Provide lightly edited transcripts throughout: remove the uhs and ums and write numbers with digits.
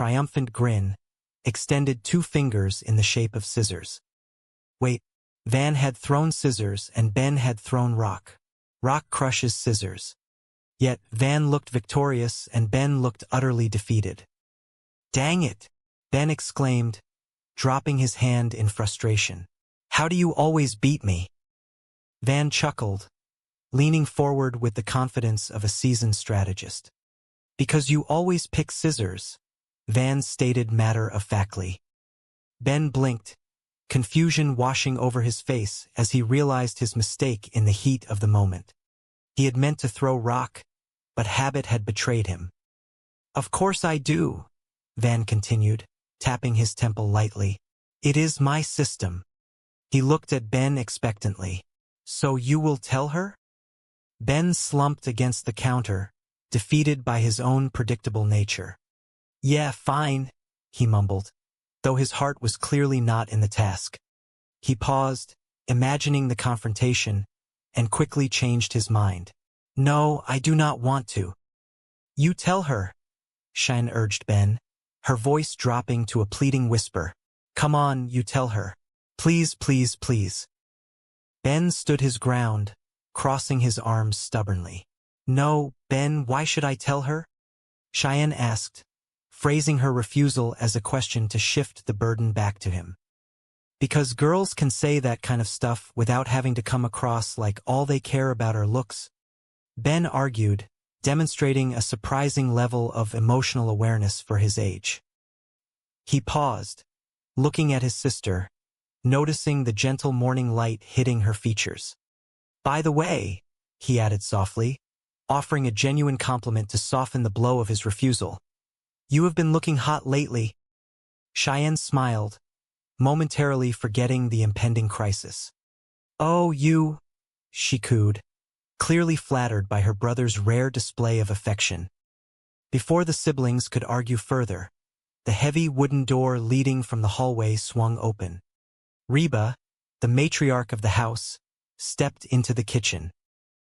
triumphant grin, extended 2 fingers in the shape of scissors. Wait, Van had thrown scissors and Ben had thrown rock. Rock crushes scissors. Yet Van looked victorious and Ben looked utterly defeated. Dang it! Ben exclaimed, dropping his hand in frustration. How do you always beat me? Van chuckled, leaning forward with the confidence of a seasoned strategist. Because you always pick scissors, Van stated matter-of-factly. Ben blinked, confusion washing over his face as he realized his mistake in the heat of the moment. He had meant to throw rock, but habit had betrayed him. Of course I do, Van continued, tapping his temple lightly. It is my system. He looked at Ben expectantly. So you will tell her? Ben slumped against the counter, defeated by his own predictable nature. Yeah, fine, he mumbled, though his heart was clearly not in the task. He paused, imagining the confrontation, and quickly changed his mind. No, I do not want to. You tell her, Cheyenne urged Ben, her voice dropping to a pleading whisper. Come on, you tell her. Please, please, please. Ben stood his ground, crossing his arms stubbornly. No, Ben, why should I tell her? Cheyenne asked, phrasing her refusal as a question to shift the burden back to him. Because girls can say that kind of stuff without having to come across like all they care about are looks, Ben argued, demonstrating a surprising level of emotional awareness for his age. He paused, looking at his sister, noticing the gentle morning light hitting her features. By the way, he added softly, offering a genuine compliment to soften the blow of his refusal. You have been looking hot lately. Cheyenne smiled, momentarily forgetting the impending crisis. Oh, you, she cooed, clearly flattered by her brother's rare display of affection. Before the siblings could argue further, the heavy wooden door leading from the hallway swung open. Reba, the matriarch of the house, stepped into the kitchen.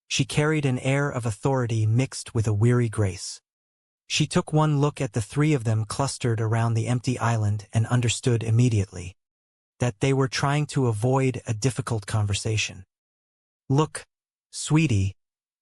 She carried an air of authority mixed with a weary grace. She took one look at the 3 of them clustered around the empty island and understood immediately that they were trying to avoid a difficult conversation. Look, sweetie,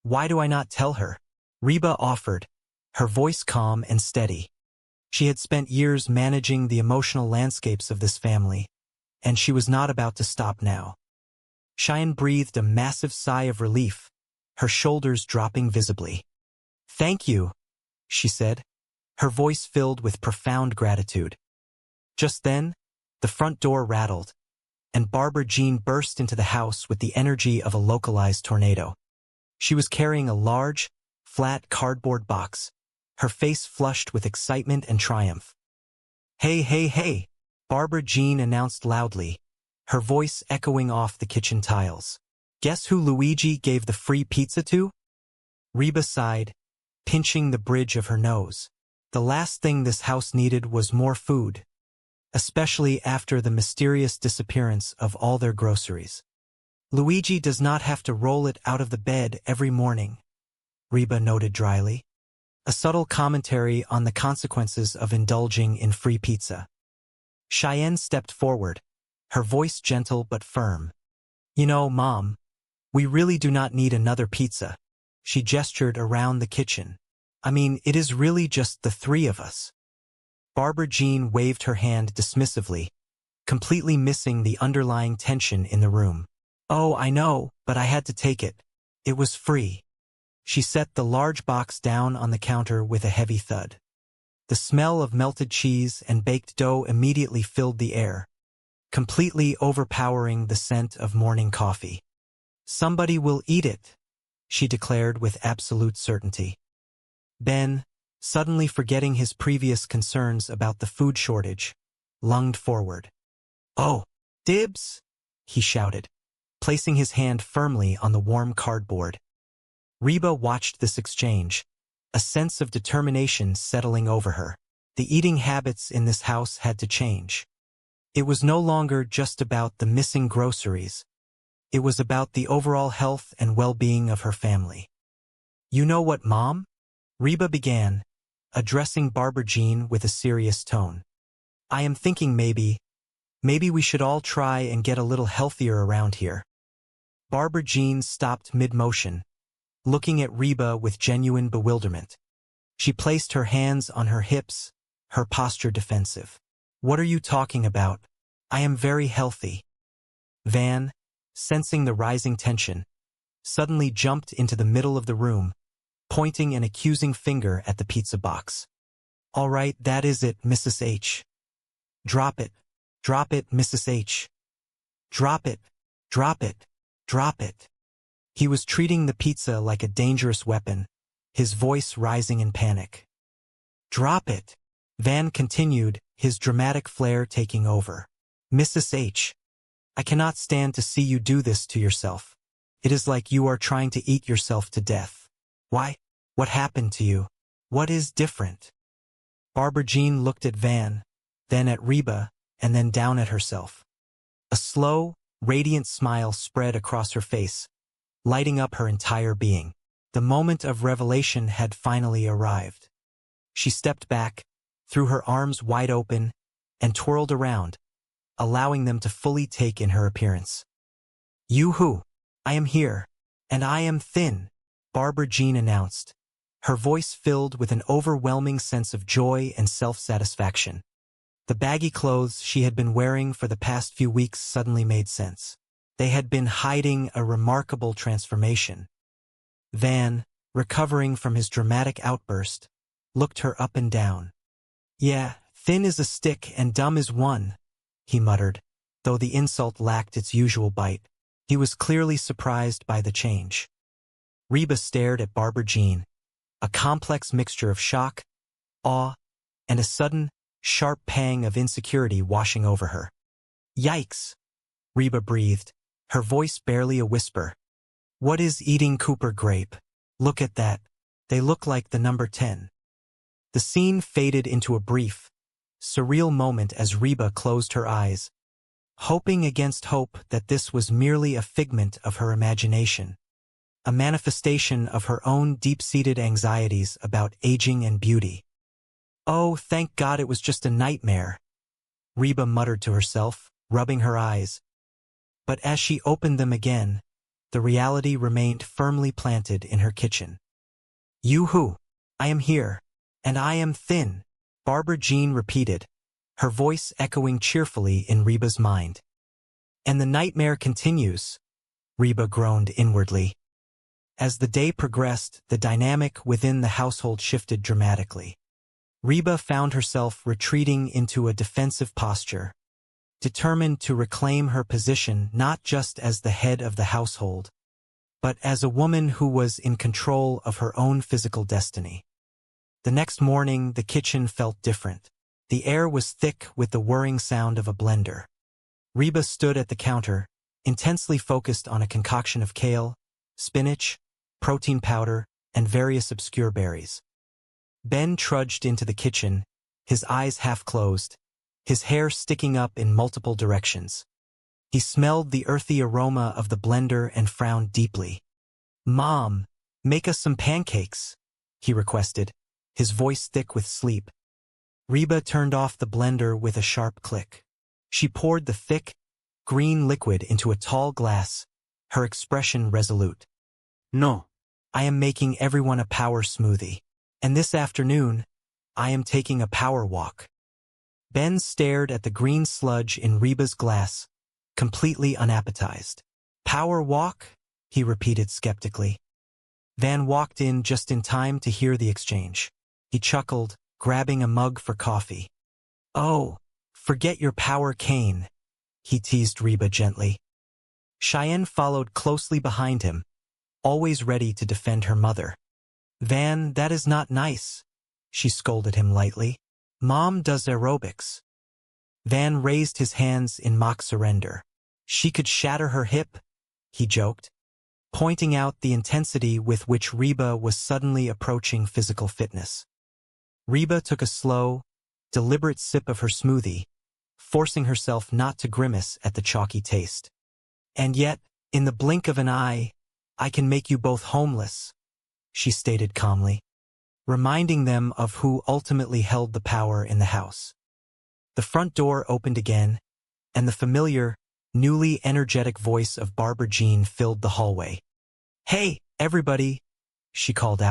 why do I not tell her? Reba offered, her voice calm and steady. She had spent years managing the emotional landscapes of this family, and she was not about to stop now. Cheyenne breathed a massive sigh of relief, her shoulders dropping visibly. Thank you, she said, her voice filled with profound gratitude. Just then, the front door rattled, and Barbara Jean burst into the house with the energy of a localized tornado. She was carrying a large, flat cardboard box, her face flushed with excitement and triumph. Hey, hey, hey, Barbara Jean announced loudly, her voice echoing off the kitchen tiles. Guess who Luigi gave the free pizza to? Reba sighed, pinching the bridge of her nose. The last thing this house needed was more food, especially after the mysterious disappearance of all their groceries. Luigi does not have to roll it out of the bed every morning, Reba noted dryly, a subtle commentary on the consequences of indulging in free pizza. Cheyenne stepped forward, her voice gentle but firm. You know, Mom, we really do not need another pizza. She gestured around the kitchen. I mean, it is really just the 3 of us. Barbara Jean waved her hand dismissively, completely missing the underlying tension in the room. Oh, I know, but I had to take it. It was free. She set the large box down on the counter with a heavy thud. The smell of melted cheese and baked dough immediately filled the air, completely overpowering the scent of morning coffee. Somebody will eat it, she declared with absolute certainty. Ben, suddenly forgetting his previous concerns about the food shortage, lunged forward. Oh, dibs, he shouted, placing his hand firmly on the warm cardboard. Reba watched this exchange, a sense of determination settling over her. The eating habits in this house had to change. It was no longer just about the missing groceries. It was about the overall health and well-being of her family. You know what, Mom? Reba began, addressing Barbara Jean with a serious tone. I am thinking maybe we should all try and get a little healthier around here. Barbara Jean stopped mid-motion, looking at Reba with genuine bewilderment. She placed her hands on her hips, her posture defensive. What are you talking about? I am very healthy. Van, sensing the rising tension, suddenly jumped into the middle of the room, pointing an accusing finger at the pizza box. All right, that is it, Mrs. H. Drop it, Mrs. H. Drop it, drop it, drop it. He was treating the pizza like a dangerous weapon, his voice rising in panic. Drop it, Van continued, his dramatic flair taking over. Mrs. H. I cannot stand to see you do this to yourself. It is like you are trying to eat yourself to death. Why? What happened to you? What is different? Barbara Jean looked at Van, then at Reba, and then down at herself. A slow, radiant smile spread across her face, lighting up her entire being. The moment of revelation had finally arrived. She stepped back, threw her arms wide open, and twirled around, allowing them to fully take in her appearance. Yoo-hoo! I am here, and I am thin, Barbara Jean announced, her voice filled with an overwhelming sense of joy and self-satisfaction. The baggy clothes she had been wearing for the past few weeks suddenly made sense. They had been hiding a remarkable transformation. Van, recovering from his dramatic outburst, looked her up and down. Yeah, thin is a stick and dumb is one, he muttered, though the insult lacked its usual bite. He was clearly surprised by the change. Reba stared at Barbara Jean, a complex mixture of shock, awe, and a sudden, sharp pang of insecurity washing over her. Yikes! Reba breathed, her voice barely a whisper. What is eating Cooper grape? Look at that. They look like the number 10. The scene faded into a brief, surreal moment as Reba closed her eyes, hoping against hope that this was merely a figment of her imagination, a manifestation of her own deep-seated anxieties about aging and beauty. Oh, thank God it was just a nightmare, Reba muttered to herself, rubbing her eyes. But as she opened them again, the reality remained firmly planted in her kitchen. Yoo-hoo! I am here, and I am thin, Barbara Jean repeated, her voice echoing cheerfully in Reba's mind. And the nightmare continues, Reba groaned inwardly. As the day progressed, the dynamic within the household shifted dramatically. Reba found herself retreating into a defensive posture, determined to reclaim her position not just as the head of the household, but as a woman who was in control of her own physical destiny. The next morning, the kitchen felt different. The air was thick with the whirring sound of a blender. Reba stood at the counter, intensely focused on a concoction of kale, spinach, protein powder, and various obscure berries. Ben trudged into the kitchen, his eyes half closed, his hair sticking up in multiple directions. He smelled the earthy aroma of the blender and frowned deeply. Mom, make us some pancakes, he requested, his voice thick with sleep. Reba turned off the blender with a sharp click. She poured the thick, green liquid into a tall glass, her expression resolute. No, I am making everyone a power smoothie. And this afternoon, I am taking a power walk. Ben stared at the green sludge in Reba's glass, completely unappetized. Power walk? He repeated skeptically. Van walked in just in time to hear the exchange. He chuckled, grabbing a mug for coffee. Oh, forget your power cane, he teased Reba gently. Cheyenne followed closely behind him, always ready to defend her mother. Van, that is not nice, she scolded him lightly. Mom does aerobics. Van raised his hands in mock surrender. She could shatter her hip, he joked, pointing out the intensity with which Reba was suddenly approaching physical fitness. Reba took a slow, deliberate sip of her smoothie, forcing herself not to grimace at the chalky taste. And yet, in the blink of an eye, I can make you both homeless, she stated calmly. reminding them of who ultimately held the power in the house. The front door opened again, and the familiar, newly energetic voice of Barbara Jean filled the hallway. "Hey, everybody," she called out.